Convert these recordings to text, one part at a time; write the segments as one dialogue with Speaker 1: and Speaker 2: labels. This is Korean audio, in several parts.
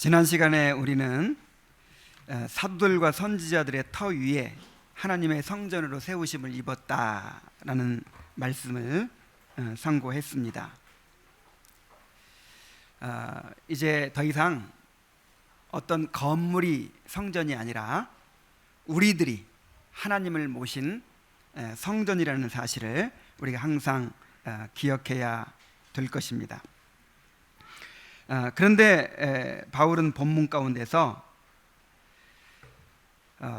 Speaker 1: 지난 시간에 우리는 사도들과 선지자들의 터 위에 하나님의 성전으로 세우심을 입었다라는 말씀을 상고했습니다. 이제 더 이상 어떤 건물이 성전이 아니라 우리들이 하나님을 모신 성전이라는 사실을 우리가 항상 기억해야 될 것입니다. 그런데 바울은 본문 가운데서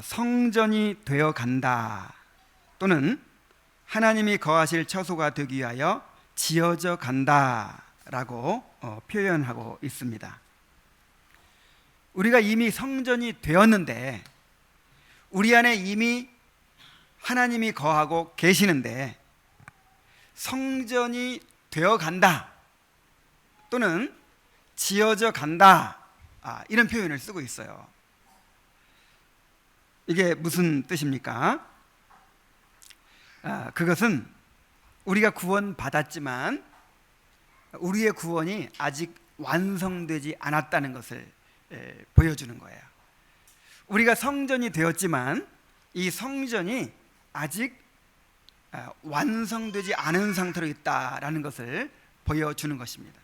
Speaker 1: 성전이 되어 간다 또는 하나님이 거하실 처소가 되기 위하여 지어져 간다라고 표현하고 있습니다. 우리가 이미 성전이 되었는데, 우리 안에 이미 하나님이 거하고 계시는데 성전이 되어 간다 또는 지어져 간다, 이런 표현을 쓰고 있어요. 이게 무슨 뜻입니까? 그것은 우리가 구원 받았지만 우리의 구원이 아직 완성되지 않았다는 것을 보여주는 거예요. 우리가 성전이 되었지만 이 성전이 아직 완성되지 않은 상태로 있다라는 것을 보여주는 것입니다.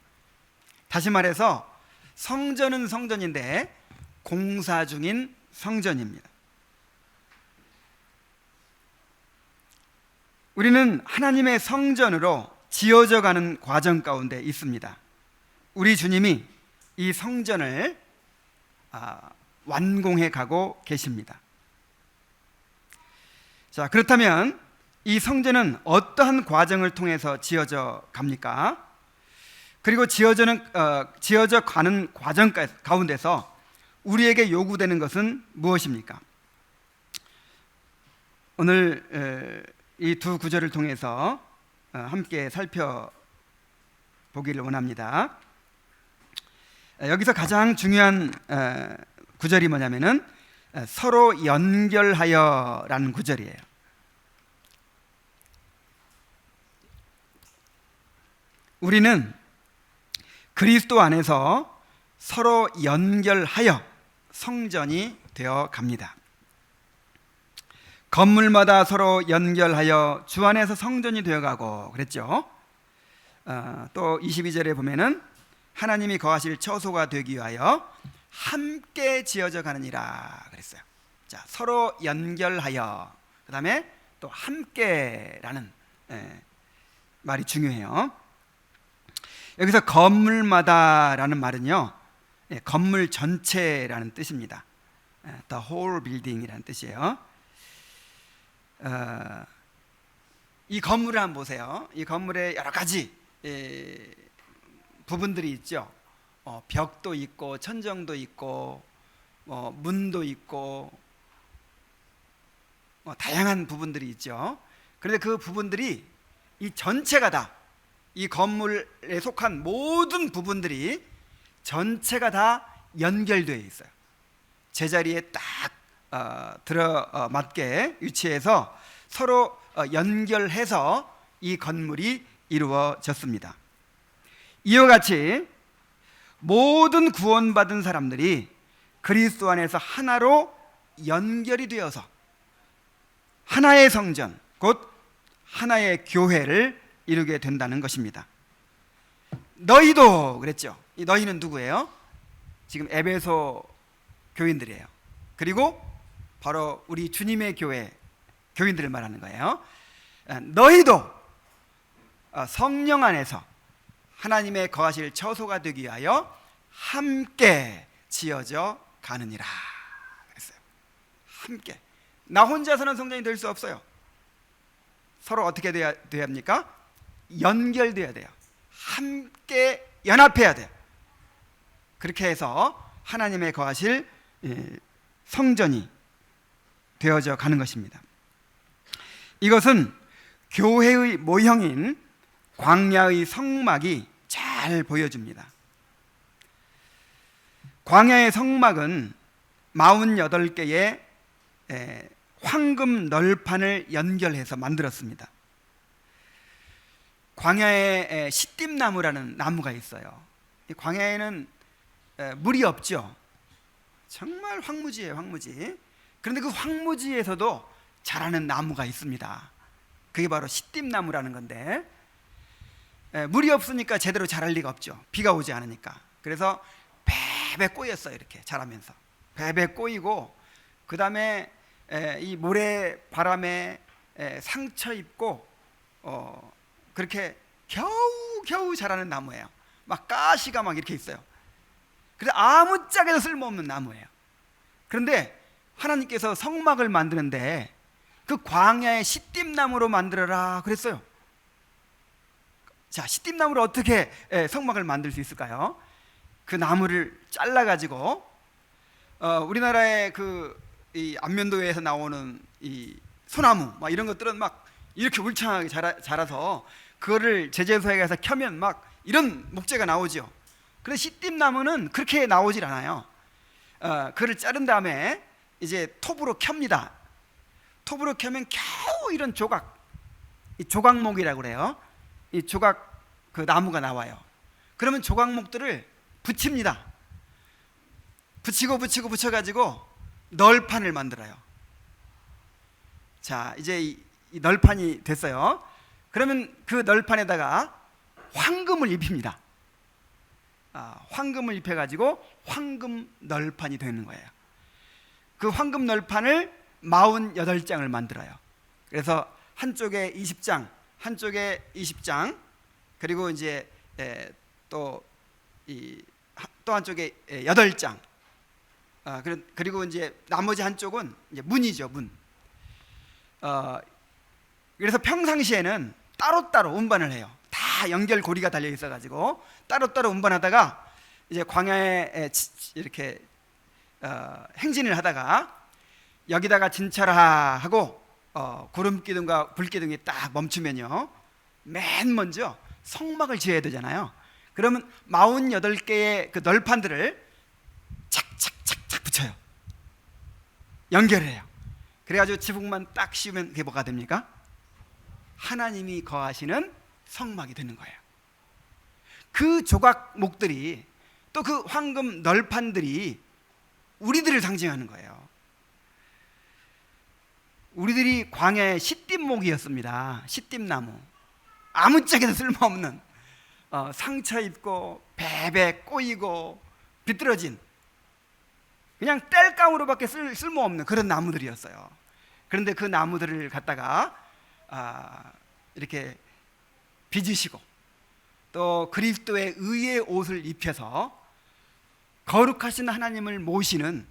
Speaker 1: 다시 말해서 성전은 성전인데 공사 중인 성전입니다. 우리는 하나님의 성전으로 지어져 가는 과정 가운데 있습니다. 우리 주님이 이 성전을 완공해 가고 계십니다. 자, 그렇다면 이 성전은 어떠한 과정을 통해서 지어져 갑니까? 그리고 지어져 가는 과정 가운데서 우리에게 요구되는 것은 무엇입니까? 오늘 이 두 구절을 통해서 함께 살펴보기를 원합니다. 여기서 가장 중요한 구절이 뭐냐면은 서로 연결하여라는 구절이에요. 우리는 그리스도 안에서 서로 연결하여 성전이 되어 갑니다. 건물마다 서로 연결하여 주 안에서 성전이 되어 가고 그랬죠. 또 22절에 보면은 하나님이 거하실 처소가 되기 위하여 함께 지어져 가느니라 그랬어요. 자, 서로 연결하여, 그 다음에 또 함께라는 말이 중요해요. 여기서 건물마다라는 말은요, 건물 전체라는 뜻입니다. The whole building이라는 뜻이에요. 이 건물을 한번 보세요. 이 건물에 여러 가지 부분들이 있죠. 벽도 있고 천정도 있고 문도 있고 다양한 부분들이 있죠. 그런데 그 부분들이 이 전체가 다, 이 건물에 속한 모든 부분들이 전체가 다 연결되어 있어요. 제자리에 딱 들어맞게 위치해서 서로 연결해서 이 건물이 이루어졌습니다. 이와 같이 모든 구원받은 사람들이 그리스도 안에서 하나로 연결이 되어서 하나의 성전, 곧 하나의 교회를 이루게 된다는 것입니다. 너희도 그랬죠. 이 너희는 누구예요? 지금 에베소 교인들이에요. 그리고 바로 우리 주님의 교회 교인들을 말하는 거예요. 너희도 성령 안에서 하나님의 거하실 처소가 되기 위하여 함께 지어져 가느니라 그랬어요. 함께. 나 혼자서는 성전이 될 수 없어요. 서로 어떻게 돼야 합니까? 연결돼야 돼요. 함께 연합해야 돼요. 그렇게 해서 하나님의 거하실 성전이 되어져 가는 것입니다. 이것은 교회의 모형인 광야의 성막이 잘 보여줍니다. 광야의 성막은 48개의 황금 널판을 연결해서 만들었습니다. 광야에 시띠나무라는 나무가 있어요. 이 광야에는 물이 없죠. 정말 황무지예요, 황무지. 그런데 그 황무지에서도 자라는 나무가 있습니다. 그게 바로 시띠나무라는 건데, 물이 없으니까 제대로 자랄 리가 없죠. 비가 오지 않으니까. 그래서 베베 꼬였어요. 이렇게 자라면서 베베 꼬이고, 그 다음에 이 모래 바람에 상처 입고 그렇게 겨우 자라는 나무예요. 막 가시가 막 이렇게 있어요. 그래서 아무짝에도 쓸모없는 나무예요. 그런데 하나님께서 성막을 만드는데 그 광야의 시띠나무로 만들어라 그랬어요. 자, 시띠나무로 어떻게 성막을 만들 수 있을까요? 그 나무를 잘라 가지고 우리나라의 이 안면도에서 나오는 이 소나무 막 이런 것들은 막 이렇게 울창하게 자라서 그거를 제재소에 가서 켜면 막 이런 목재가 나오죠. 그런데 시띠나무는 그렇게 나오질 않아요. 그거를 자른 다음에 이제 톱으로 켭니다. 톱으로 켜면 겨우 이런 이 조각목이라고 그래요. 이 조각 그 나무가 나와요. 그러면 조각목들을 붙입니다. 붙여가지고 널판을 만들어요. 자, 이제 이 널판이 됐어요. 그러면 그 널판에다가 황금을 입힙니다. 황금을 입혀가지고 황금 널판이 되는 거예요. 그 황금 널판을 48장을 만들어요. 그래서 한쪽에 20장, 한쪽에 20장, 그리고 이제 또 한쪽에 8장. 그리고 이제 나머지 한쪽은 이제 문이죠, 문. 그래서 평상시에는 따로따로 운반을 해요. 다 연결고리가 달려 있어가지고 따로따로 운반하다가 이제 광야에 이렇게 행진을 하다가 여기다가 진찰하 하고 구름기둥과 불기둥이 딱 멈추면요, 맨 먼저 성막을 지어야 되잖아요. 그러면 48개의 그 널판들을 착착착착 붙여요. 연결해요. 그래가지고 지붕만 딱 씌우면 그게 뭐가 됩니까? 하나님이 거하시는 성막이 되는 거예요. 그 조각목들이, 또 그 황금 널판들이 우리들을 상징하는 거예요. 우리들이 광야의 시띠목이었습니다. 시띠나무. 아무짝에도 쓸모없는, 상처 입고 베베 꼬이고 비뚤어진, 그냥 땔감으로밖에 쓸모없는 그런 나무들이었어요. 그런데 그 나무들을 갖다가 이렇게 빚으시고 또 그리스도의 의의 옷을 입혀서 거룩하신 하나님을 모시는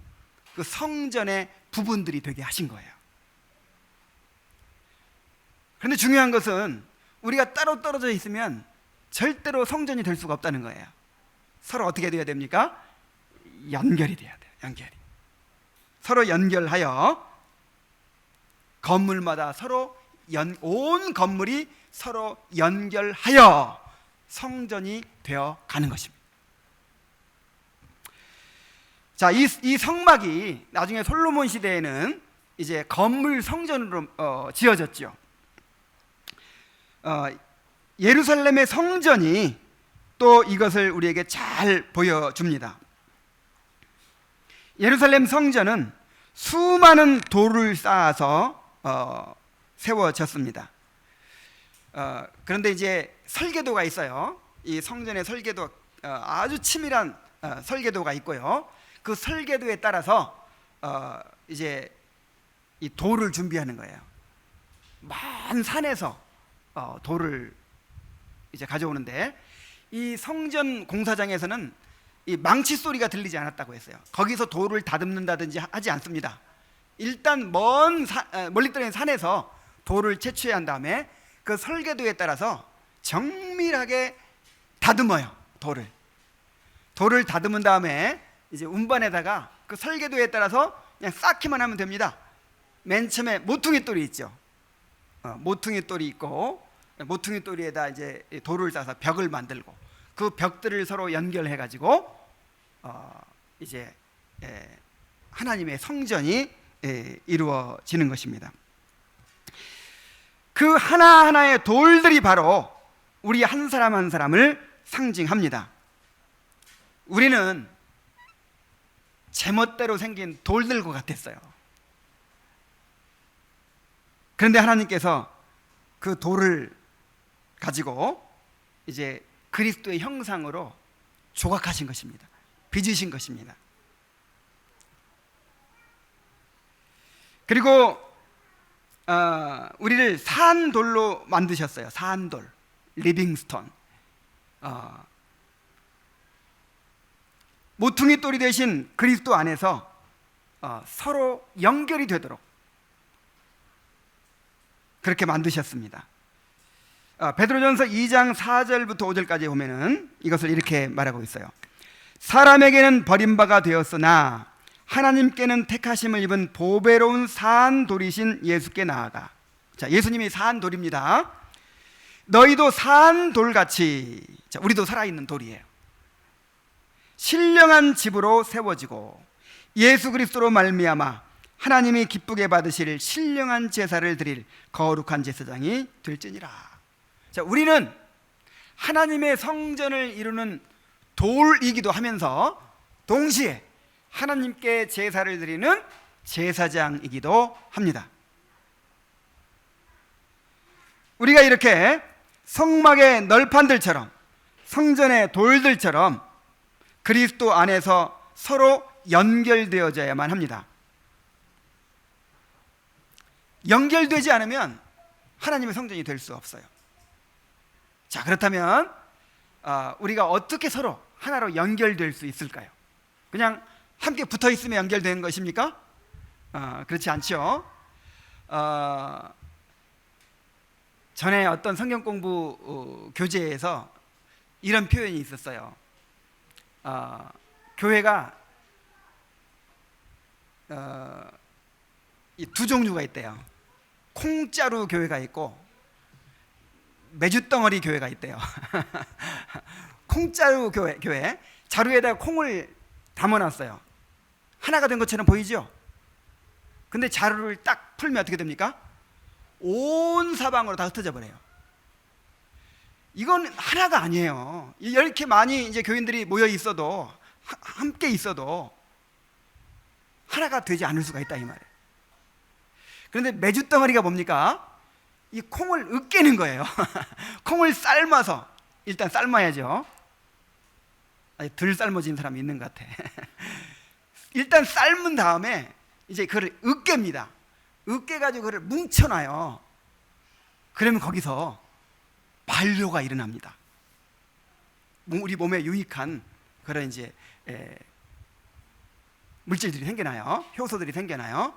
Speaker 1: 그 성전의 부분들이 되게 하신 거예요. 그런데 중요한 것은 우리가 따로 떨어져 있으면 절대로 성전이 될 수가 없다는 거예요. 서로 어떻게 돼야 됩니까? 연결이 돼야 돼요. 연결이. 서로 연결하여 건물마다 서로 온 건물이 서로 연결하여 성전이 되어 가는 것입니다. 자, 이 성막이 나중에 솔로몬 시대에는 이제 건물 성전으로 지어졌죠. 예루살렘의 성전이 또 이것을 우리에게 잘 보여줍니다. 예루살렘 성전은 수많은 돌을 쌓아서 세워졌습니다. 그런데 이제 설계도가 있어요. 이 성전의 설계도, 아주 치밀한 설계도가 있고요. 그 설계도에 따라서 이제 이 돌을 준비하는 거예요. 먼 산에서 돌을 이제 가져오는데, 이 성전 공사장에서는 이 망치 소리가 들리지 않았다고 했어요. 거기서 돌을 다듬는다든지 하지 않습니다. 일단 멀리 떨어진 산에서 돌을 채취한 다음에 그 설계도에 따라서 정밀하게 다듬어요. 돌을 다듬은 다음에 이제 운반에다가 그 설계도에 따라서 그냥 쌓기만 하면 됩니다. 맨 처음에 모퉁이 돌이 있죠. 모퉁이 돌이 있고, 모퉁이 돌에다 이제 돌을 싸서 벽을 만들고, 그 벽들을 서로 연결해 가지고 이제 하나님의 성전이 이루어지는 것입니다. 그 하나하나의 돌들이 바로 우리 한 사람 한 사람을 상징합니다. 우리는 제멋대로 생긴 돌들과 같았어요. 그런데 하나님께서 그 돌을 가지고 이제 그리스도의 형상으로 조각하신 것입니다. 빚으신 것입니다. 그리고 우리를 산돌로 만드셨어요. 산돌, 리빙스톤. 모퉁이 돌이 되신 그리스도 안에서 서로 연결이 되도록 그렇게 만드셨습니다. 베드로전서 2장 4절부터 5절까지 보면은 이것을 이렇게 말하고 있어요. 사람에게는 버림바가 되었으나 하나님께는 택하심을 입은 보배로운 산돌이신 예수께 나아가. 자, 예수님이 산돌입니다. 너희도 산돌같이, 자, 우리도 살아있는 돌이에요. 신령한 집으로 세워지고 예수 그리스도로 말미암아 하나님이 기쁘게 받으실 신령한 제사를 드릴 거룩한 제사장이 될지니라. 자, 우리는 하나님의 성전을 이루는 돌이기도 하면서 동시에 하나님께 제사를 드리는 제사장이기도 합니다. 우리가 이렇게 성막의 널판들처럼, 성전의 돌들처럼 그리스도 안에서 서로 연결되어져야만 합니다. 연결되지 않으면 하나님의 성전이 될 수 없어요. 자, 그렇다면 우리가 어떻게 서로 하나로 연결될 수 있을까요? 그냥 함께 붙어 있으면 연결되는 것입니까? 그렇지 않죠. 전에 어떤 성경 공부 교재에서 이런 표현이 있었어요. 교회가 이 두 종류가 있대요. 콩자루 교회가 있고 메주덩어리 교회가 있대요. 콩자루 교회, 자루에다가 콩을 담아놨어요. 하나가 된 것처럼 보이죠? 근데 자루를 딱 풀면 어떻게 됩니까? 온 사방으로 다 흩어져 버려요. 이건 하나가 아니에요. 이렇게 많이 이제 교인들이 모여 있어도, 함께 있어도 하나가 되지 않을 수가 있다, 이 말이에요. 그런데 메주덩어리가 뭡니까? 이 콩을 으깨는 거예요. 콩을 삶아서, 일단 삶아야죠. 덜 삶아진 사람이 있는 것 같아. 일단 삶은 다음에 이제 그걸 으깹니다. 으깨가지고 그걸 뭉쳐놔요. 그러면 거기서 반류가 일어납니다. 우리 몸에 유익한 그런 이제 물질들이 생겨나요. 효소들이 생겨나요.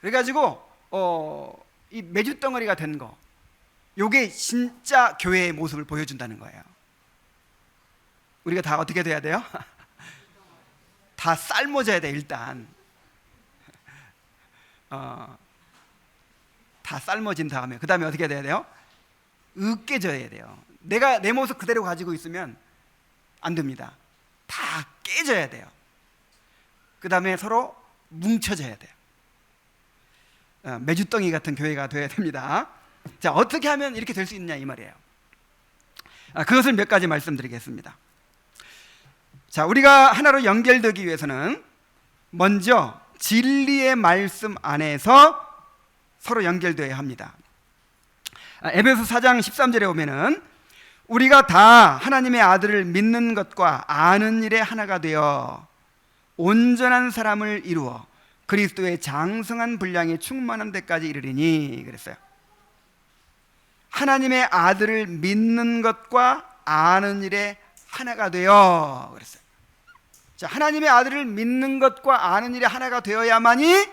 Speaker 1: 그래가지고 이 메주덩어리가 된 거, 요게 진짜 교회의 모습을 보여준다는 거예요. 우리가 다 어떻게 돼야 돼요? 다 삶아져야 돼. 일단 다 삶아진 다음에 그 다음에 어떻게 돼야 돼요? 으깨져야 돼요. 내가 내 모습 그대로 가지고 있으면 안 됩니다. 다 깨져야 돼요. 그 다음에 서로 뭉쳐져야 돼요. 메주덩이 같은 교회가 되어야 됩니다. 자, 어떻게 하면 이렇게 될 수 있느냐 이 말이에요. 그것을 몇 가지 말씀드리겠습니다. 자, 우리가 하나로 연결되기 위해서는 먼저 진리의 말씀 안에서 서로 연결되어야 합니다. 에베소 4장 13절에 보면은 우리가 다 하나님의 아들을 믿는 것과 아는 일에 하나가 되어 온전한 사람을 이루어 그리스도의 장성한 분량이 충만한 데까지 이르리니 그랬어요. 하나님의 아들을 믿는 것과 아는 일에 하나가 되어 그랬어요. 자, 하나님의 아들을 믿는 것과 아는 일에 하나가 되어야만이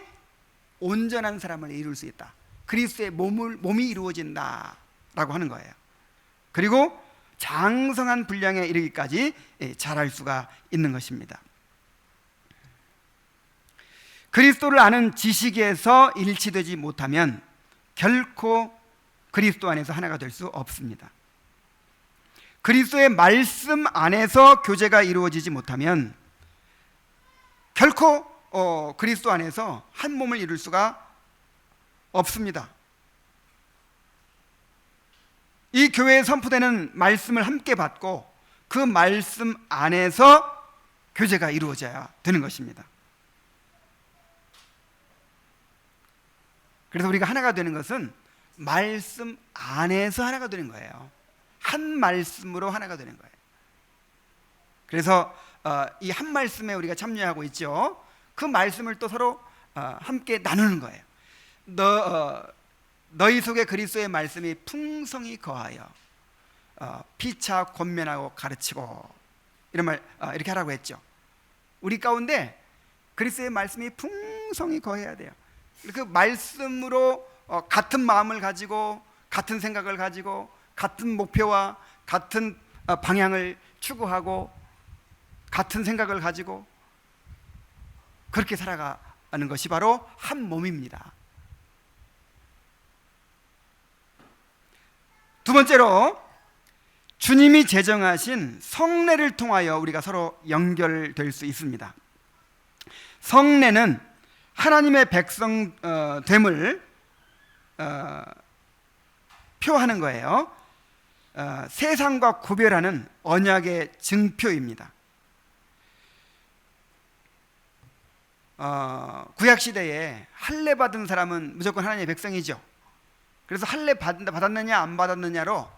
Speaker 1: 온전한 사람을 이룰 수 있다. 그리스도의 몸이 이루어진다라고 하는 거예요. 그리고 장성한 분량에 이르기까지 자랄 수가 있는 것입니다. 그리스도를 아는 지식에서 일치되지 못하면 결코 그리스도 안에서 하나가 될 수 없습니다. 그리스도의 말씀 안에서 교제가 이루어지지 못하면 결코 그리스도 안에서 한 몸을 이룰 수가 없습니다. 이 교회에 선포되는 말씀을 함께 받고 그 말씀 안에서 교제가 이루어져야 되는 것입니다. 그래서 우리가 하나가 되는 것은 말씀 안에서 하나가 되는 거예요. 한 말씀으로 하나가 되는 거예요. 그래서 이 한 말씀에 우리가 참여하고 있죠. 그 말씀을 또 서로 함께 나누는 거예요. 너희 속에 그리스도의 말씀이 풍성히 거하여 피차 권면하고 가르치고, 이런 말 이렇게 하라고 했죠. 우리 가운데 그리스도의 말씀이 풍성히 거해야 돼요. 그 말씀으로 같은 마음을 가지고, 같은 생각을 가지고, 같은 목표와 같은 방향을 추구하고, 같은 생각을 가지고 그렇게 살아가는 것이 바로 한 몸입니다. 두 번째로, 주님이 제정하신 성례를 통하여 우리가 서로 연결될 수 있습니다. 성례는 하나님의 백성 됨을 표하는 거예요. 세상과 구별하는 언약의 증표입니다. 구약 시대에 할례 받은 사람은 무조건 하나님의 백성이죠. 그래서 할례 받았느냐 안 받았느냐로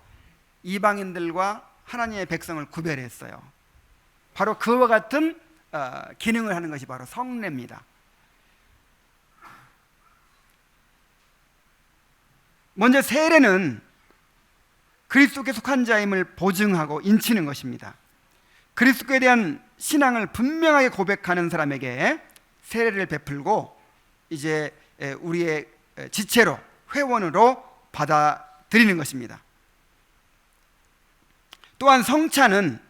Speaker 1: 이방인들과 하나님의 백성을 구별했어요. 바로 그와 같은 기능을 하는 것이 바로 성례입니다. 먼저 세례는 그리스도께 속한 자임을 보증하고 인치는 것입니다. 그리스도에 대한 신앙을 분명하게 고백하는 사람에게 세례를 베풀고 이제 우리의 지체로, 회원으로 받아들이는 것입니다. 또한 성찬은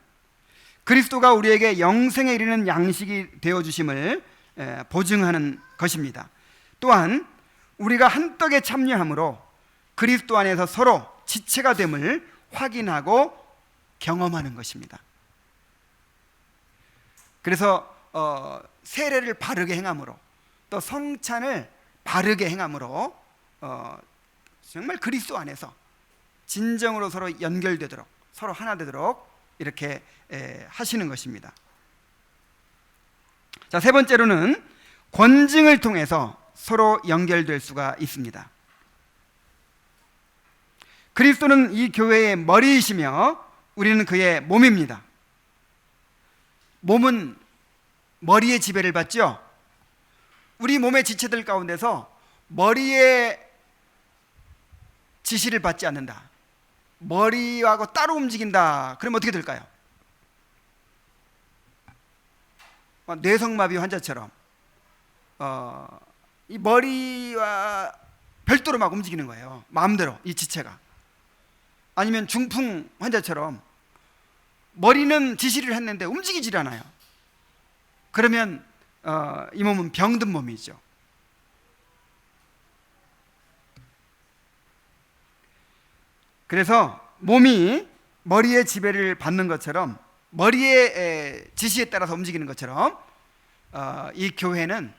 Speaker 1: 그리스도가 우리에게 영생에 이르는 양식이 되어주심을 보증하는 것입니다. 또한 우리가 한 떡에 참여함으로 그리스도 안에서 서로 지체가 됨을 확인하고 경험하는 것입니다. 그래서 세례를 바르게 행함으로, 또 성찬을 바르게 행함으로 정말 그리스도 안에서 진정으로 서로 연결되도록, 서로 하나 되도록 이렇게 하시는 것입니다. 자, 세 번째로는 권징을 통해서 서로 연결될 수가 있습니다. 그리스도는 이 교회의 머리이시며 우리는 그의 몸입니다. 몸은 머리의 지배를 받죠. 우리 몸의 지체들 가운데서 머리의 지시를 받지 않는다, 머리하고 따로 움직인다, 그러면 어떻게 될까요? 뇌성마비 환자처럼 이 머리와 별도로 막 움직이는 거예요. 마음대로 이 지체가. 아니면 중풍 환자처럼 머리는 지시를 했는데 움직이질 않아요. 그러면 이 몸은 병든 몸이죠. 그래서 몸이 머리의 지배를 받는 것처럼, 머리의 지시에 따라서 움직이는 것처럼 이 교회는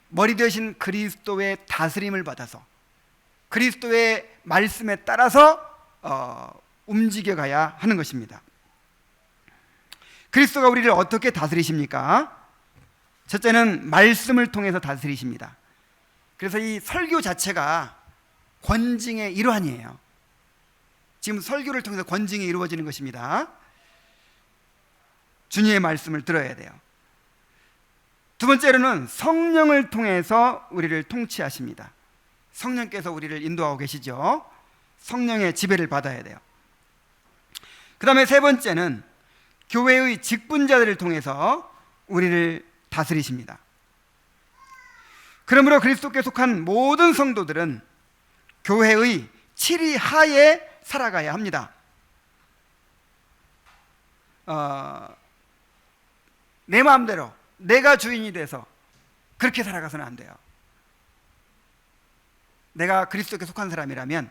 Speaker 1: 머리 되신 그리스도의 다스림을 받아서 그리스도의 말씀에 따라서 움직여가야 하는 것입니다. 그리스도가 우리를 어떻게 다스리십니까? 첫째는 말씀을 통해서 다스리십니다. 그래서 이 설교 자체가 권징의 일환이에요. 지금 설교를 통해서 권징이 이루어지는 것입니다. 주님의 말씀을 들어야 돼요. 두 번째로는 성령을 통해서 우리를 통치하십니다. 성령께서 우리를 인도하고 계시죠. 성령의 지배를 받아야 돼요. 그 다음에 세 번째는 교회의 직분자들을 통해서 우리를 다스리십니다. 그러므로 그리스도께 속한 모든 성도들은 교회의 치리 하에 살아가야 합니다. 내 마음대로 내가 주인이 돼서 그렇게 살아가서는 안 돼요. 내가 그리스도께 속한 사람이라면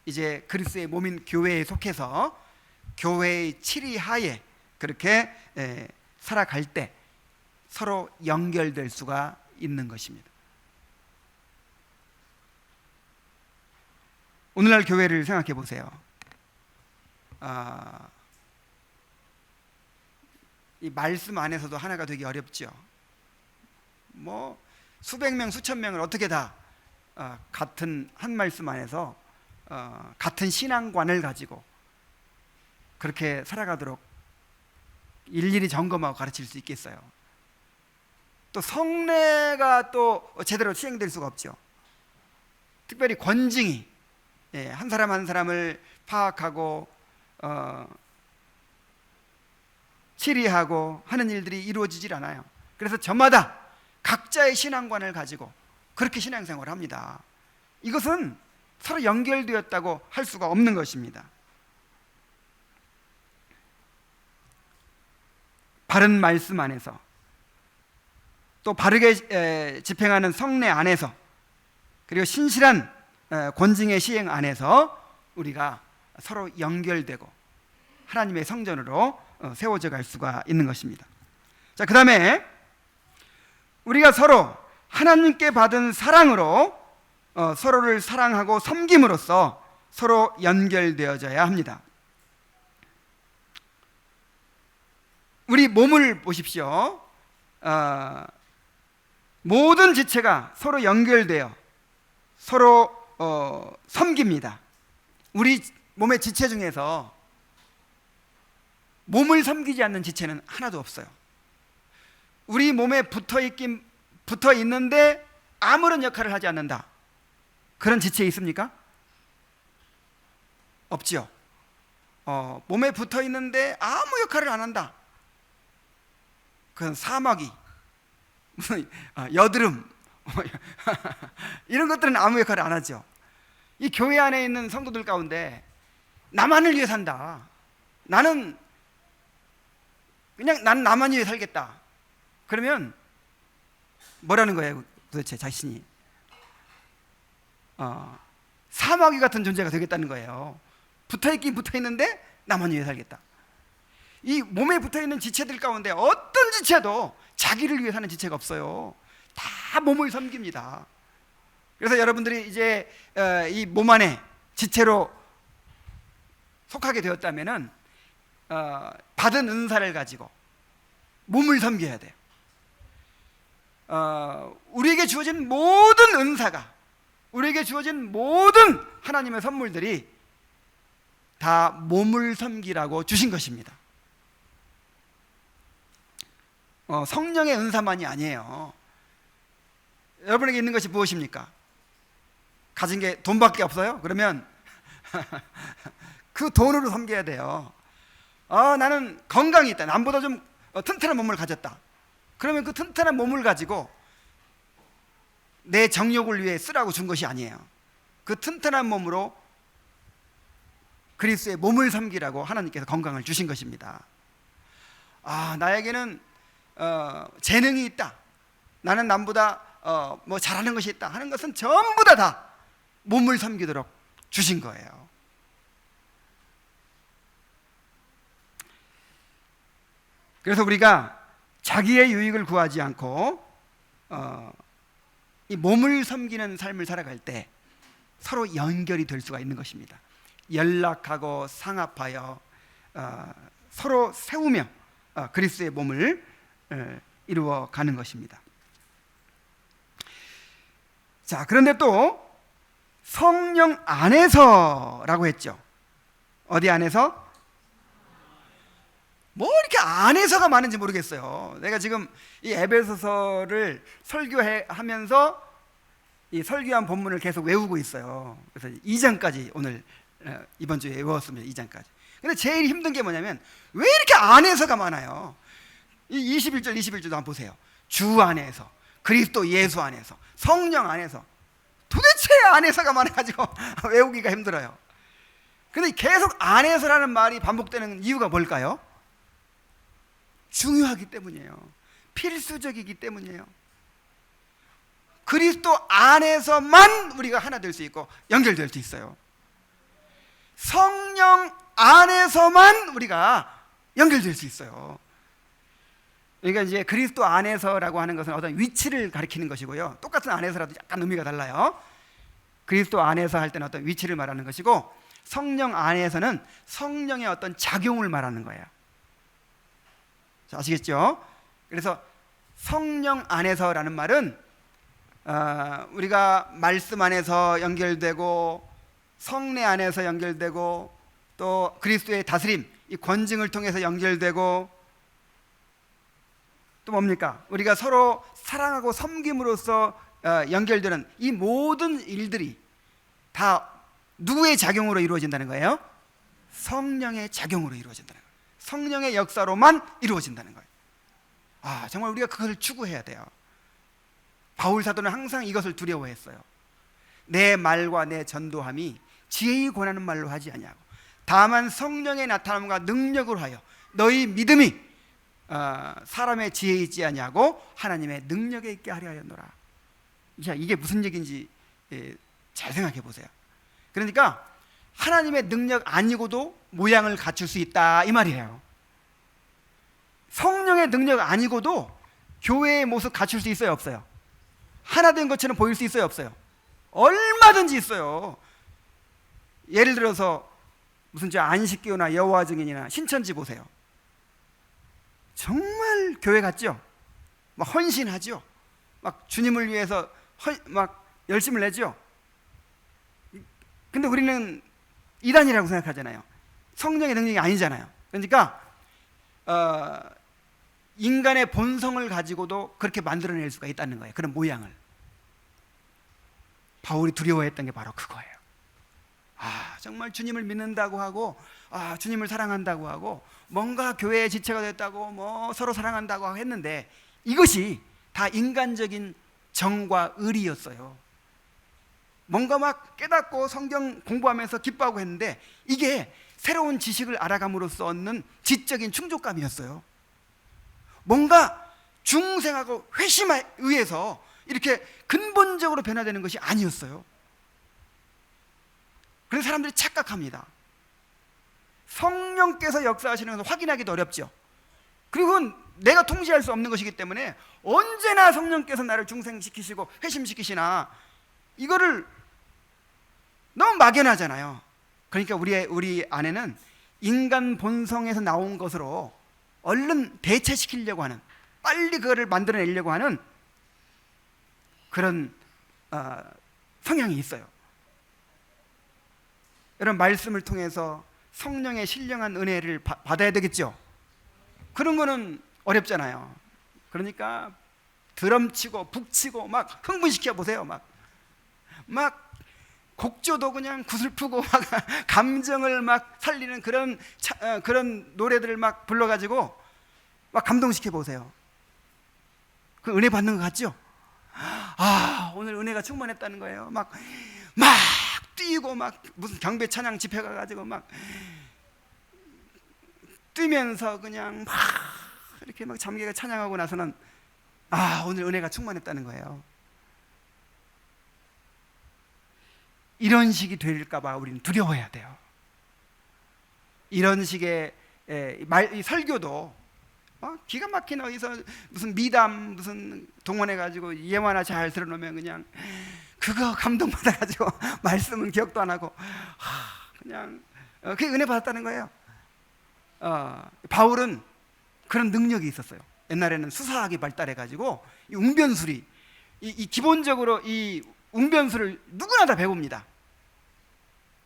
Speaker 1: 이제 그리스도의 몸인 교회에 속해서 교회의 치리 하에 그렇게 살아갈 때 서로 연결될 수가 있는 것입니다. 오늘날 교회를 생각해 보세요. 이 말씀 안에서도 하나가 되기 어렵죠. 뭐 수백 명, 수천 명을 어떻게 다 같은 한 말씀 안에서 같은 신앙관을 가지고 그렇게 살아가도록 일일이 점검하고 가르칠 수 있겠어요? 또 성례가 또 제대로 시행될 수가 없죠. 특별히 권징이 한 사람 한 사람을 파악하고 치리하고 하는 일들이 이루어지질 않아요. 그래서 저마다 각자의 신앙관을 가지고 그렇게 신앙생활을 합니다. 이것은 서로 연결되었다고 할 수가 없는 것입니다. 바른 말씀 안에서 또 바르게 집행하는 성례 안에서 그리고 신실한 권징의 시행 안에서 우리가 서로 연결되고 하나님의 성전으로 세워져 갈 수가 있는 것입니다. 자, 그 다음에 우리가 서로 하나님께 받은 사랑으로 서로를 사랑하고 섬김으로써 서로 연결되어져야 합니다. 우리 몸을 보십시오. 모든 지체가 서로 연결되어 서로 섬깁니다. 우리 몸의 지체 중에서 몸을 섬기지 않는 지체는 하나도 없어요. 우리 몸에 붙어 있는데 아무런 역할을 하지 않는다. 그런 지체 있습니까? 없죠. 몸에 붙어 있는데 아무 역할을 안 한다. 그건 사마귀, 여드름 이런 것들은 아무 역할을 안 하죠. 이 교회 안에 있는 성도들 가운데 나만을 위해 산다. 난 나만 위해 살겠다. 그러면 뭐라는 거예요? 도대체 자신이 사마귀 같은 존재가 되겠다는 거예요. 붙어있는데 나만 위해 살겠다. 이 몸에 붙어있는 지체들 가운데 어떤 지체도 자기를 위해 사는 지체가 없어요. 다 몸을 섬깁니다. 그래서 여러분들이 이제 이 몸 안에 지체로 속하게 되었다면은 받은 은사를 가지고 몸을 섬겨야 돼요. 우리에게 주어진 모든 은사가, 우리에게 주어진 모든 하나님의 선물들이 다 몸을 섬기라고 주신 것입니다. 성령의 은사만이 아니에요. 여러분에게 있는 것이 무엇입니까? 가진 게 돈밖에 없어요? 그러면 그 돈으로 섬겨야 돼요. 나는 건강이 있다. 남보다 좀 튼튼한 몸을 가졌다. 그러면 그 튼튼한 몸을 가지고 내 정욕을 위해 쓰라고 준 것이 아니에요. 그 튼튼한 몸으로 그리스도의 몸을 섬기라고 하나님께서 건강을 주신 것입니다. 나에게는 재능이 있다. 나는 남보다 뭐 잘하는 것이 있다 하는 것은 전부 다 몸을 섬기도록 주신 거예요. 그래서 우리가 자기의 유익을 구하지 않고 이 몸을 섬기는 삶을 살아갈 때 서로 연결이 될 수가 있는 것입니다. 연락하고 상합하여 서로 세우며 그리스도의 몸을 이루어가는 것입니다. 자, 그런데 또 성령 안에서라고 했죠. 어디 안에서? 뭐 이렇게 안에서가 많은지 모르겠어요. 내가 지금 이 에베소서를 설교하면서 이 설교한 본문을 계속 외우고 있어요. 그래서 2장까지 오늘 이번 주에 외웠습니다. 2장까지. 근데 제일 힘든 게 뭐냐면 왜 이렇게 안에서가 많아요? 이 21절 21절도 한번 보세요. 주 안에서, 그리스도 예수 안에서, 성령 안에서. 도대체 안에서가 많아가지고 외우기가 힘들어요. 근데 계속 안에서라는 말이 반복되는 이유가 뭘까요? 중요하기 때문이에요. 필수적이기 때문이에요. 그리스도 안에서만 우리가 하나 될 수 있고 연결될 수 있어요. 성령 안에서만 우리가 연결될 수 있어요. 그러니까 이제 그리스도 안에서라고 하는 것은 어떤 위치를 가리키는 것이고요. 똑같은 안에서라도 약간 의미가 달라요. 그리스도 안에서 할 때는 어떤 위치를 말하는 것이고, 성령 안에서는 성령의 어떤 작용을 말하는 거예요. 자, 아시겠죠? 그래서 성령 안에서라는 말은 우리가 말씀 안에서 연결되고 성례 안에서 연결되고 또 그리스도의 다스림, 이 권징을 통해서 연결되고 또 뭡니까? 우리가 서로 사랑하고 섬김으로써 연결되는 이 모든 일들이 다 누구의 작용으로 이루어진다는 거예요? 성령의 작용으로 이루어진다는 거예요. 성령의 역사로만 이루어진다는 거예요. 정말 우리가 그것을 추구해야 돼요. 바울 사도는 항상 이것을 두려워했어요. 내 말과 내 전도함이 지혜의 권하는 말로 하지 아니하고 다만 성령의 나타남과 능력으로 하여 너희 믿음이 사람의 지혜에 있지 아니하고 하나님의 능력에 있게 하려 하였노라. 자, 이게 무슨 얘기인지 잘 생각해 보세요. 그러니까 하나님의 능력 아니고도 모양을 갖출 수 있다 이 말이에요. 성령의 능력 아니고도 교회의 모습 갖출 수 있어요, 없어요? 하나 된 것처럼 보일 수 있어요, 없어요? 얼마든지 있어요. 예를 들어서 무슨 안식교나 여호와 증인이나 신천지 보세요. 정말 교회 같죠? 막 헌신하죠. 막 주님을 위해서 막 열심을 내죠. 근데 우리는 이단이라고 생각하잖아요. 성령의 능력이 아니잖아요. 그러니까 인간의 본성을 가지고도 그렇게 만들어낼 수가 있다는 거예요. 그런 모양을. 바울이 두려워했던 게 바로 그거예요. 정말 주님을 믿는다고 하고 주님을 사랑한다고 하고 뭔가 교회의 지체가 됐다고 뭐 서로 사랑한다고 했는데 이것이 다 인간적인 정과 의리였어요. 뭔가 막 깨닫고 성경 공부하면서 기뻐하고 했는데 이게 새로운 지식을 알아감으로써 얻는 지적인 충족감이었어요. 뭔가 중생하고 회심에 의해서 이렇게 근본적으로 변화되는 것이 아니었어요. 그래서 사람들이 착각합니다. 성령께서 역사하시는 것을 확인하기도 어렵죠. 그리고 내가 통제할 수 없는 것이기 때문에 언제나 성령께서 나를 중생시키시고 회심시키시나 이거를 너무 막연하잖아요. 그러니까 우리 안에는 인간 본성에서 나온 것으로 얼른 대체시키려고 하는, 빨리 그거를 만들어내려고 하는 그런 성향이 있어요. 여러분, 말씀을 통해서 성령의 신령한 은혜를 받아야 되겠죠. 그런 거는 어렵잖아요. 그러니까 드럼치고 북치고 막 흥분시켜 보세요. 막 곡조도 그냥 구슬프고 막 감정을 막 살리는 그런 노래들을 막 불러가지고 막 감동시켜 보세요. 그 은혜 받는 것 같죠? 오늘 은혜가 충만했다는 거예요. 막 뛰고 막 무슨 경배 찬양 집회 가가지고 막 뛰면서 그냥 막 이렇게 막 잠기가 찬양하고 나서는 오늘 은혜가 충만했다는 거예요. 이런 식이 될까봐 우리는 두려워해야 돼요. 이런 식의 이 설교도 기가 막힌 어디서 무슨 미담 무슨 동원해가지고 예화나 잘 들어놓으면 그냥 그거 감동받아가지고 말씀은 기억도 안 하고 그냥 그게 은혜 받았다는 거예요. 바울은 그런 능력이 있었어요. 옛날에는 수사학이 발달해가지고 이 웅변술이 이 기본적으로 이 웅변술을 누구나 다 배웁니다.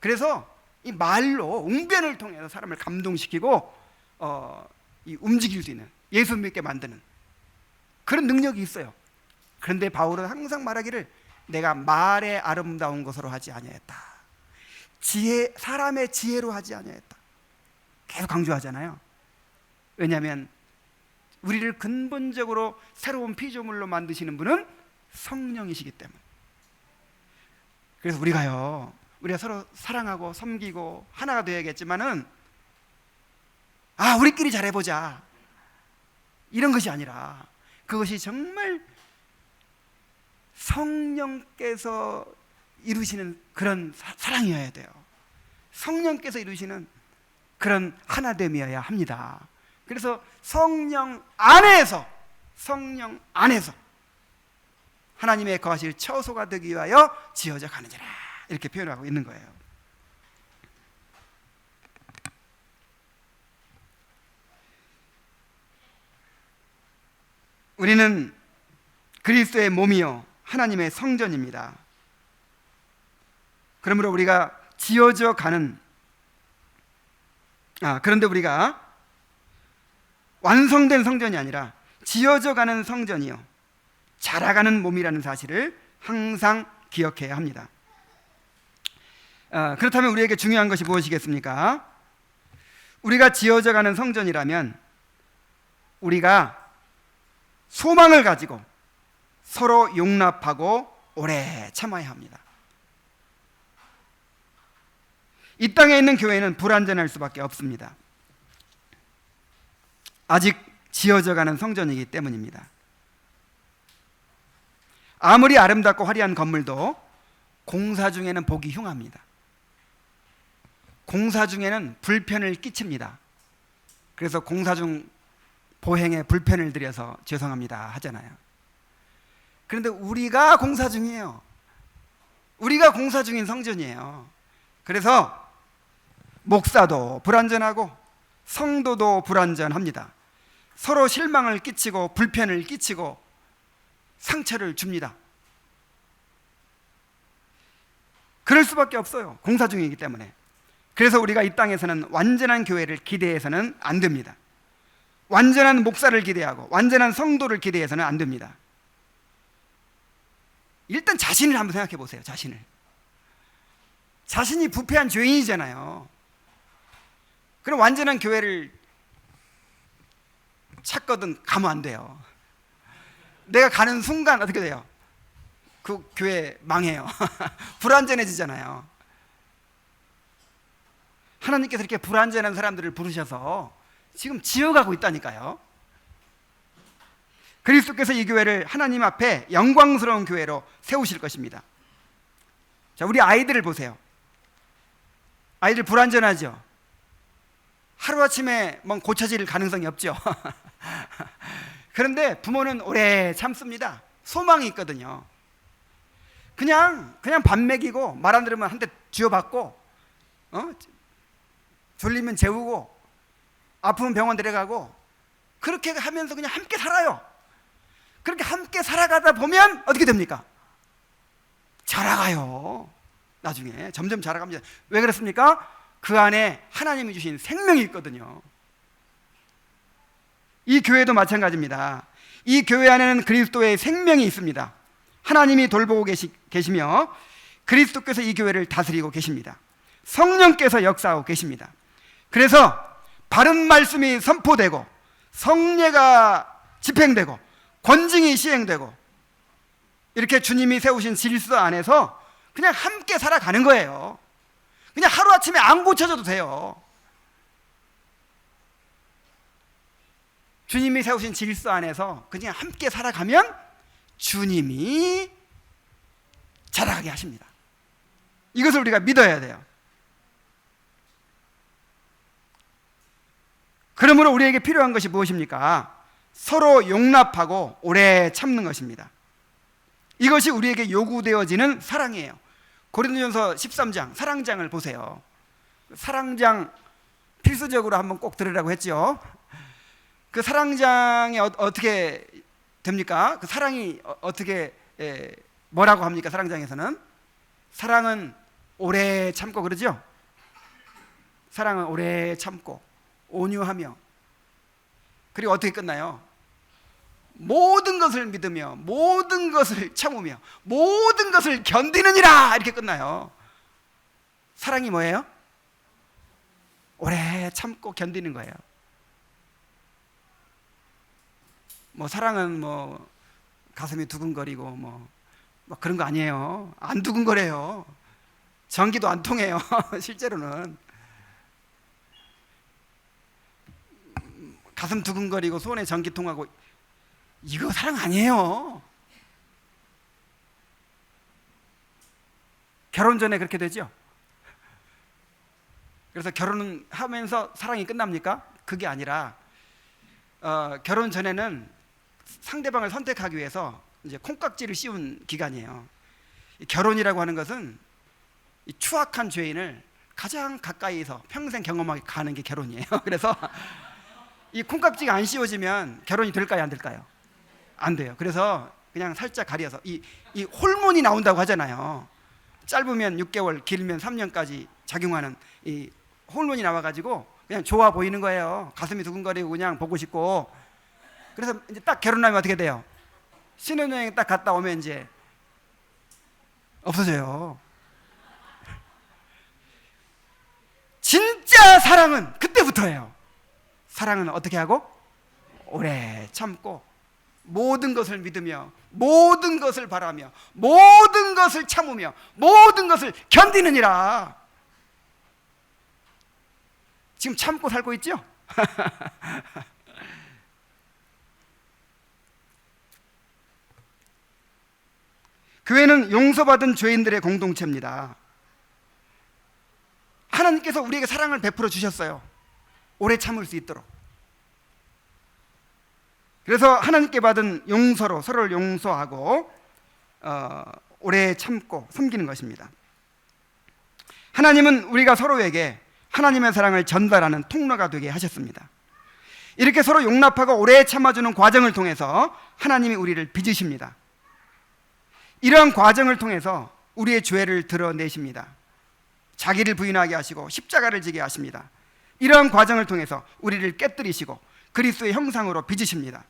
Speaker 1: 그래서 이 말로 웅변을 통해서 사람을 감동시키고 이 움직일 수 있는, 예수 믿게 만드는 그런 능력이 있어요. 그런데 바울은 항상 말하기를 내가 말의 아름다운 것으로 하지 아니하였다. 사람의 지혜로 하지 아니하였다. 계속 강조하잖아요. 왜냐하면 우리를 근본적으로 새로운 피조물로 만드시는 분은 성령이시기 때문에. 그래서 우리가 서로 사랑하고 섬기고 하나가 되어야겠지만은 우리끼리 잘해보자 이런 것이 아니라 그것이 정말 성령께서 이루시는 그런 사랑이어야 돼요. 성령께서 이루시는 그런 하나됨이어야 합니다. 그래서 성령 안에서 하나님의 거하실 처소가 되기 위하여 지어져 가느니라 이렇게 표현하고 있는 거예요. 우리는 그리스도의 몸이요 하나님의 성전입니다. 그러므로 우리가 지어져 가는 그런데 우리가 완성된 성전이 아니라 지어져 가는 성전이요, 자라가는 몸이라는 사실을 항상 기억해야 합니다. 그렇다면 우리에게 중요한 것이 무엇이겠습니까? 우리가 지어져 가는 성전이라면 우리가 소망을 가지고 서로 용납하고 오래 참아야 합니다. 이 땅에 있는 교회는 불완전할 수밖에 없습니다. 아직 지어져 가는 성전이기 때문입니다. 아무리 아름답고 화려한 건물도 공사 중에는 보기 흉합니다. 공사 중에는 불편을 끼칩니다. 그래서 공사 중 보행에 불편을 드려서 죄송합니다 하잖아요. 그런데 우리가 공사 중이에요. 우리가 공사 중인 성전이에요. 그래서 목사도 불완전하고 성도도 불완전합니다. 서로 실망을 끼치고 불편을 끼치고 상처를 줍니다. 그럴 수밖에 없어요. 공사 중이기 때문에. 그래서 우리가 이 땅에서는 완전한 교회를 기대해서는 안 됩니다. 완전한 목사를 기대하고 완전한 성도를 기대해서는 안 됩니다. 일단 자신을 한번 생각해 보세요. 자신이 부패한 죄인이잖아요. 그럼 완전한 교회를 찾거든 가면 안 돼요. 내가 가는 순간 어떻게 돼요? 그 교회 망해요. 불완전해지잖아요. 하나님께서 이렇게 불완전한 사람들을 부르셔서 지금 지어가고 있다니까요. 그리스도께서 이 교회를 하나님 앞에 영광스러운 교회로 세우실 것입니다. 자, 우리 아이들을 보세요. 아이들 불완전하죠? 하루아침에 뭐 고쳐질 가능성이 없죠. 그런데 부모는 오래 참습니다. 소망이 있거든요. 그냥 밥 먹이고 말 안 들으면 한 대 쥐어받고 졸리면 재우고 아프면 병원 데려가고 그렇게 하면서 그냥 함께 살아요. 그렇게 함께 살아가다 보면 어떻게 됩니까? 자라가요. 나중에 점점 자라갑니다. 왜 그렇습니까? 그 안에 하나님이 주신 생명이 있거든요. 이 교회도 마찬가지입니다. 이 교회 안에는 그리스도의 생명이 있습니다. 하나님이 돌보고 계시며 그리스도께서 이 교회를 다스리고 계십니다. 성령께서 역사하고 계십니다. 그래서 바른 말씀이 선포되고 성례가 집행되고 권징이 시행되고 이렇게 주님이 세우신 질서 안에서 그냥 함께 살아가는 거예요. 그냥 하루아침에 안 고쳐져도 돼요. 주님이 세우신 질서 안에서 그냥 함께 살아가면 주님이 자라가게 하십니다. 이것을 우리가 믿어야 돼요. 그러므로 우리에게 필요한 것이 무엇입니까? 서로 용납하고 오래 참는 것입니다. 이것이 우리에게 요구되어지는 사랑이에요. 고린도전서 13장 사랑장을 보세요. 사랑장 필수적으로 한번 꼭 들으라고 했죠. 그 사랑장이 어떻게 됩니까? 그 사랑이 어떻게 뭐라고 합니까? 사랑장에서는 사랑은 오래 참고 그러죠. 사랑은 오래 참고 온유하며 그리고 어떻게 끝나요? 모든 것을 믿으며 모든 것을 참으며 모든 것을 견디느니라 이렇게 끝나요. 사랑이 뭐예요? 오래 참고 견디는 거예요. 뭐 사랑은 뭐 가슴이 두근거리고 뭐 그런 거 아니에요. 안 두근거려요. 전기도 안 통해요. 실제로는 가슴 두근거리고 손에 전기 통하고 이거 사랑 아니에요. 결혼 전에 그렇게 되죠. 그래서 결혼은 하면서 사랑이 끝납니까? 그게 아니라 결혼 전에는 상대방을 선택하기 위해서 이제 콩깍지를 씌운 기간이에요. 결혼이라고 하는 것은 이 추악한 죄인을 가장 가까이서 평생 경험하게 가는 게 결혼이에요. 그래서 이 콩깍지가 안 씌워지면 결혼이 될까요? 안 될까요? 안 돼요. 그래서 그냥 살짝 가려서 이 호르몬이 나온다고 하잖아요. 짧으면 6개월, 길면 3년까지 작용하는 이 호르몬이 나와가지고 그냥 좋아 보이는 거예요. 가슴이 두근거리고 그냥 보고 싶고. 그래서 이제 딱 결혼하면 어떻게 돼요? 신혼여행 딱 갔다 오면 이제 없어져요. 진짜 사랑은 그때부터예요. 사랑은 어떻게 하고? 오래 참고 모든 것을 믿으며 모든 것을 바라며 모든 것을 참으며 모든 것을 견디느니라. 지금 참고 살고 있죠? 교회는 용서받은 죄인들의 공동체입니다. 하나님께서 우리에게 사랑을 베풀어 주셨어요. 오래 참을 수 있도록. 그래서 하나님께 받은 용서로 서로를 용서하고 오래 참고 섬기는 것입니다. 하나님은 우리가 서로에게 하나님의 사랑을 전달하는 통로가 되게 하셨습니다. 이렇게 서로 용납하고 오래 참아주는 과정을 통해서 하나님이 우리를 빚으십니다. 이러한 과정을 통해서 우리의 죄를 드러내십니다. 자기를 부인하게 하시고 십자가를 지게 하십니다. 이러한 과정을 통해서 우리를 깨뜨리시고 그리스도의 형상으로 빚으십니다.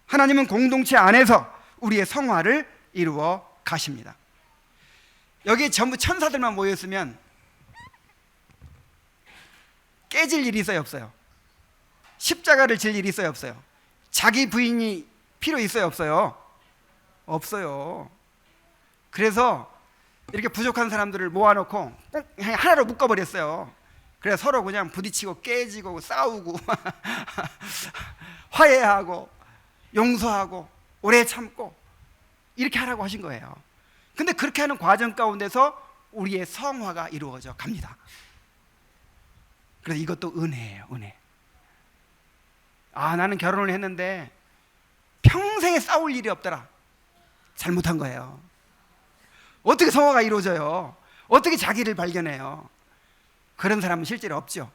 Speaker 1: 하나님은 공동체 안에서 우리의 성화를 이루어 가십니다. 여기 전부 천사들만 모였으면 깨질 일이 있어요, 없어요? 십자가를 질 일이 있어요, 없어요? 자기 부인이 필요 있어요, 없어요? 없어요. 그래서 이렇게 부족한 사람들을 모아놓고 꼭 하나로 묶어버렸어요. 그래서 서로 그냥 부딪히고 깨지고 싸우고 화해하고 용서하고 오래 참고 이렇게 하라고 하신 거예요. 근데 그렇게 하는 과정 가운데서 우리의 성화가 이루어져 갑니다. 그래서 이것도 은혜예요, 은혜. 아, 나는 결혼을 했는데 평생에 싸울 일이 없더라. 잘못한 거예요. 어떻게 성화가 이루어져요? 어떻게 자기를 발견해요? 그런 사람은 실제로 없죠.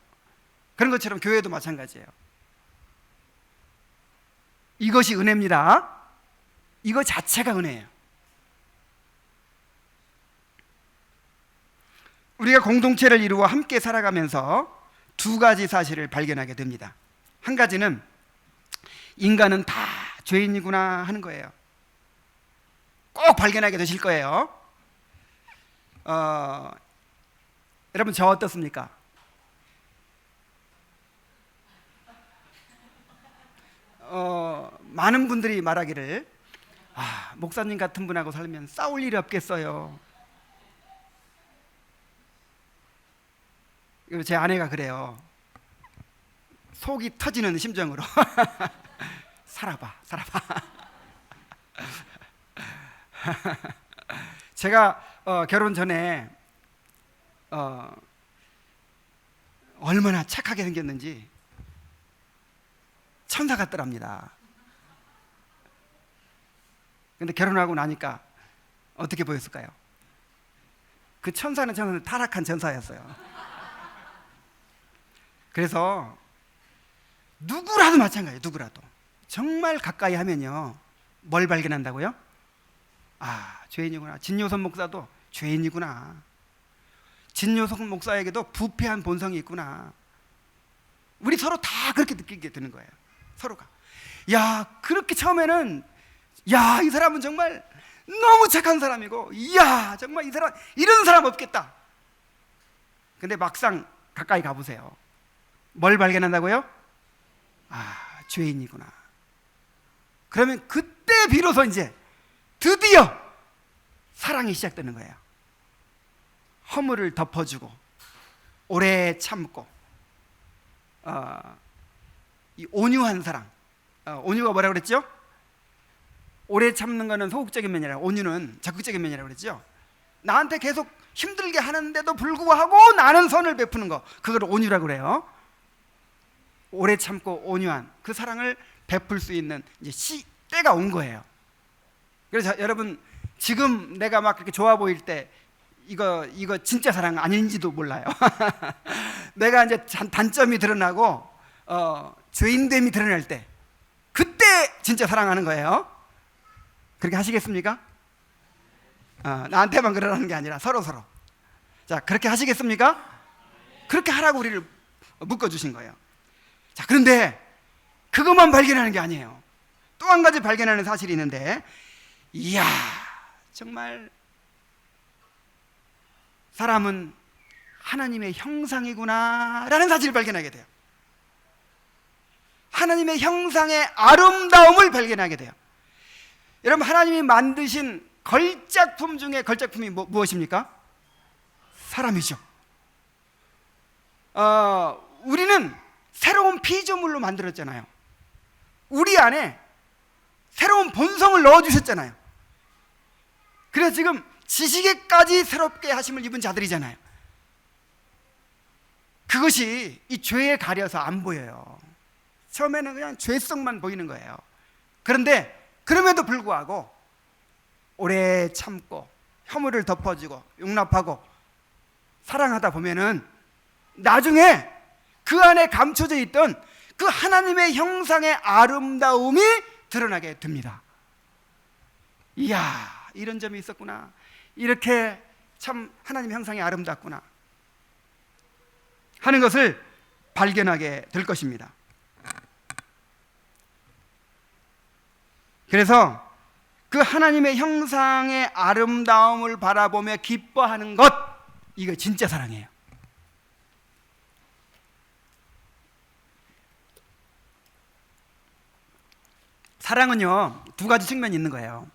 Speaker 1: 그런 것처럼 교회도 마찬가지예요. 이것이 은혜입니다. 이거 자체가 은혜예요. 우리가 공동체를 이루어 함께 살아가면서 두 가지 사실을 발견하게 됩니다. 한 가지는 인간은 다 죄인이구나 하는 거예요. 꼭 발견하게 되실 거예요. 여러분 저 어떻습니까? 많은 분들이 말하기를 목사님 같은 분하고 살면 싸울 일이 없겠어요. 제 아내가 그래요. 속이 터지는 심정으로 살아봐. 제가 결혼 전에 얼마나 착하게 생겼는지 천사 같더랍니다. 근데 결혼하고 나니까 어떻게 보였을까요? 그 천사는 타락한 천사였어요. 그래서 누구라도 마찬가지예요. 누구라도 정말 가까이 하면요 뭘 발견한다고요? 죄인이구나. 진요선 목사도 죄인이구나. 진요선 목사에게도 부패한 본성이 있구나. 우리 서로 다 그렇게 느끼게 되는 거예요. 서로가 그렇게 처음에는 이 사람은 정말 너무 착한 사람이고 정말 이 사람 이런 사람 없겠다. 근데 막상 가까이 가보세요. 뭘 발견한다고요? 죄인이구나. 그러면 그때 비로소 이제 드디어 사랑이 시작되는 거예요. 허물을 덮어주고 오래 참고 이 온유한 사랑. 온유가 뭐라고 그랬죠? 오래 참는 거는 소극적인 면이라, 온유는 적극적인 면이라고 그랬죠. 나한테 계속 힘들게 하는데도 불구하고 나는 선을 베푸는 거, 그걸 온유라고 그래요. 오래 참고 온유한 그 사랑을 베풀 수 있는 이제 때가 온 거예요. 그래서 여러분 지금 내가 막 그렇게 좋아 보일 때 이거 진짜 사랑 아닌지도 몰라요. 내가 이제 단점이 드러나고 죄인됨이 드러날 때 그때 진짜 사랑하는 거예요. 그렇게 하시겠습니까? 나한테만 그러라는 게 아니라 서로. 자, 그렇게 하시겠습니까? 그렇게 하라고 우리를 묶어주신 거예요. 자, 그런데 그것만 발견하는 게 아니에요. 또 한 가지 발견하는 사실이 있는데, 이야, 정말 사람은 하나님의 형상이구나 라는 사실을 발견하게 돼요. 하나님의 형상의 아름다움을 발견하게 돼요. 여러분, 하나님이 만드신 걸작품 중에 걸작품이 무엇입니까? 사람이죠. 우리는 새로운 피조물로 만들었잖아요. 우리 안에 새로운 본성을 넣어주셨잖아요. 그래서 지금 지식에까지 새롭게 하심을 입은 자들이잖아요. 그것이 이 죄에 가려서 안 보여요. 처음에는 그냥 죄성만 보이는 거예요. 그런데 그럼에도 불구하고 오래 참고 혐오를 덮어주고 용납하고 사랑하다 보면은 나중에 그 안에 감춰져 있던 그 하나님의 형상의 아름다움이 드러나게 됩니다. 이야, 이런 점이 있었구나. 이렇게 참 하나님의 형상이 아름답구나 하는 것을 발견하게 될 것입니다. 그래서 그 하나님의 형상의 아름다움을 바라보며 기뻐하는 것, 이거 진짜 사랑이에요. 사랑은요, 두 가지 측면이 있는 거예요.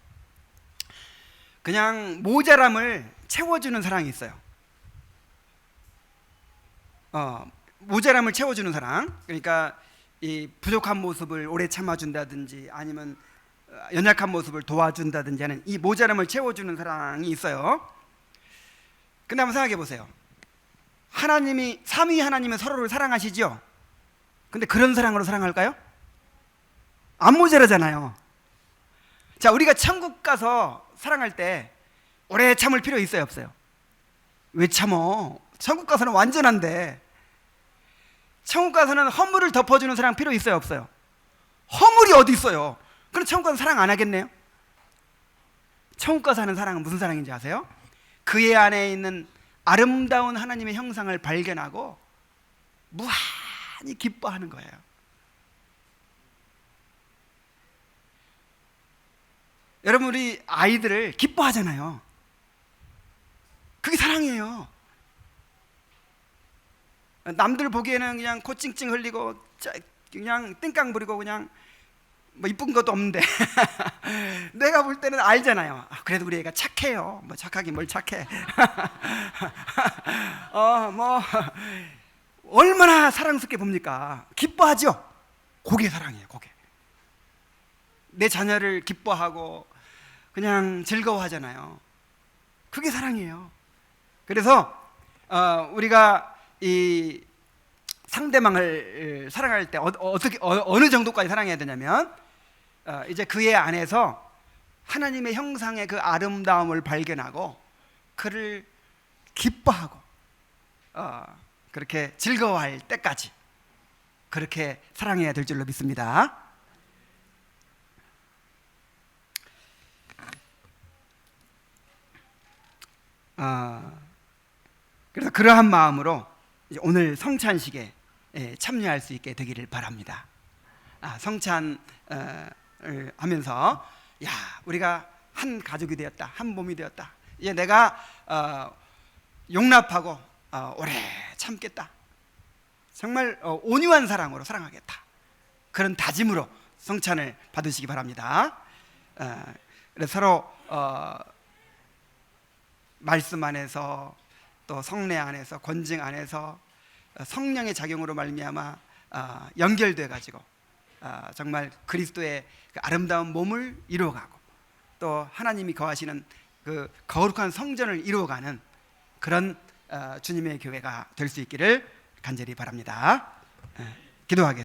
Speaker 1: 그냥 모자람을 채워주는 사랑이 있어요. 모자람을 채워주는 사랑, 그러니까 이 부족한 모습을 오래 참아준다든지 아니면 연약한 모습을 도와준다든지 하는 이 모자람을 채워주는 사랑이 있어요. 근데 한번 생각해 보세요. 하나님이, 삼위 하나님은 서로를 사랑하시죠? 근데 그런 사랑으로 사랑할까요? 안 모자라잖아요. 자, 우리가 천국 가서 사랑할 때 오래 참을 필요 있어요, 없어요? 왜 참어? 천국 가서는 완전한데. 천국 가서는 허물을 덮어주는 사랑 필요 있어요, 없어요? 허물이 어디 있어요? 그럼 천국 가서 사랑 안 하겠네요? 천국 가서 하는 사랑은 무슨 사랑인지 아세요? 그의 안에 있는 아름다운 하나님의 형상을 발견하고 무한히 기뻐하는 거예요. 여러분, 우리 아이들을 기뻐하잖아요. 그게 사랑이에요. 남들 보기에는 그냥 코 찡찡 흘리고 그냥 땡깡 부리고 그냥 뭐 이쁜 것도 없는데 내가 볼 때는 알잖아요. 그래도 우리 애가 착해요. 뭐 착하긴 뭘 착해. 뭐 얼마나 사랑스럽게 봅니까? 기뻐하죠. 그게 사랑이에요. 그게 내 자녀를 기뻐하고 그냥 즐거워하잖아요. 그게 사랑이에요. 그래서 우리가 이 상대방을 사랑할 때 어느 정도까지 사랑해야 되냐면 이제 그의 안에서 하나님의 형상의 그 아름다움을 발견하고 그를 기뻐하고 그렇게 즐거워할 때까지 그렇게 사랑해야 될 줄로 믿습니다. 그래서 그러한 마음으로 이제 오늘 성찬식에 참여할 수 있게 되기를 바랍니다. 성찬을 하면서 야, 우리가 한 가족이 되었다, 한 몸이 되었다. 이제 내가 용납하고 오래 참겠다. 정말 온유한 사랑으로 사랑하겠다. 그런 다짐으로 성찬을 받으시기 바랍니다. 그래서 서로 말씀 안에서 또 성례 안에서 권증 안에서 성령의 작용으로 말미암아 연결돼 가지고 정말 그리스도의 그 아름다운 몸을 이루어가고 또 하나님이 거하시는 그 거룩한 성전을 이루어가는 그런 주님의 교회가 될 수 있기를 간절히 바랍니다. 기도하겠습니다.